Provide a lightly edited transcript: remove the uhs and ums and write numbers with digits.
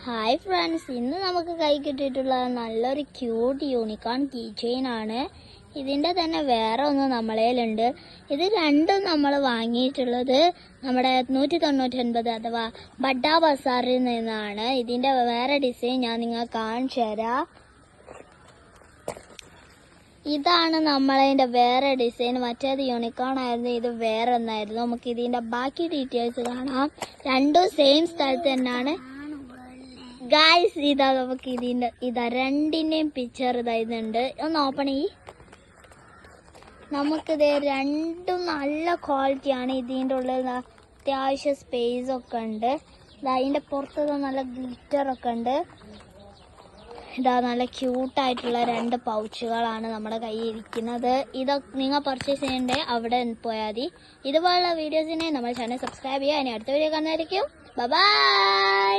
Hi friends, ഇന്ന് നമുക്ക് കൈ കിട്ടിയിട്ടുള്ള നല്ലൊരു ക്യൂട്ട് യൂണിക്കോൺ കീ ചെയിൻ ആണ്. ഇതിൻ്റെ തന്നെ വേറെ ഒന്ന് നമ്മളേലുണ്ട്. ഇത് രണ്ടും നമ്മൾ വാങ്ങിയിട്ടുള്ളത് നമ്മുടെ 199 അഥവാ ബഡ്ഡ ബസാറിൽ നിന്നാണ്. ഇതിൻ്റെ വേറെ ഡിസൈൻ ഞാൻ നിങ്ങൾക്ക് കാണിച്ചു തരാം. ഇതാണ് നമ്മളതിൻ്റെ വേറെ ഡിസൈൻ. മറ്റേത് യൂണിക്കോൺ ആയിരുന്നു, ഇത് വേറെ ഒന്നായിരുന്നു. നമുക്ക് ഇതിൻ്റെ ബാക്കി ഡീറ്റെയിൽസ് കാണാം. രണ്ടും സെയിം സ്ഥലത്ത് തന്നെയാണ് ഗായ്സ്. ഇതാ നമുക്ക് ഇതാ രണ്ടിൻ്റെയും പിക്ചർ ഇതായതുണ്ട്. ഒന്ന് ഓപ്പൺ ചെയ്യ്. നമുക്കിത് രണ്ടും നല്ല ക്വാളിറ്റിയാണ്. ഇതിൻ്റെ ഉള്ളിൽ അത്യാവശ്യം സ്പേസ് ഒക്കെ ഉണ്ട്. അതിൻ്റെ പുറത്ത് നല്ല ഗ്ലിറ്ററൊക്കെ ഉണ്ട്. ഇതാ നല്ല ക്യൂട്ടായിട്ടുള്ള രണ്ട് പൗച്ചുകളാണ് നമ്മുടെ കയ്യിൽ ഇരിക്കുന്നത്. ഇതൊക്കെ നിങ്ങൾ പർച്ചേസ് ചെയ്യണ്ടേ അവിടെ പോയാൽ മതി. ഇതുപോലുള്ള വീഡിയോസിനെ നമ്മുടെ ചാനൽ സബ്സ്ക്രൈബ് ചെയ്യുക. ഇനി അടുത്ത വീഡിയോ കാണുന്നതായിരിക്കും. ബൈ.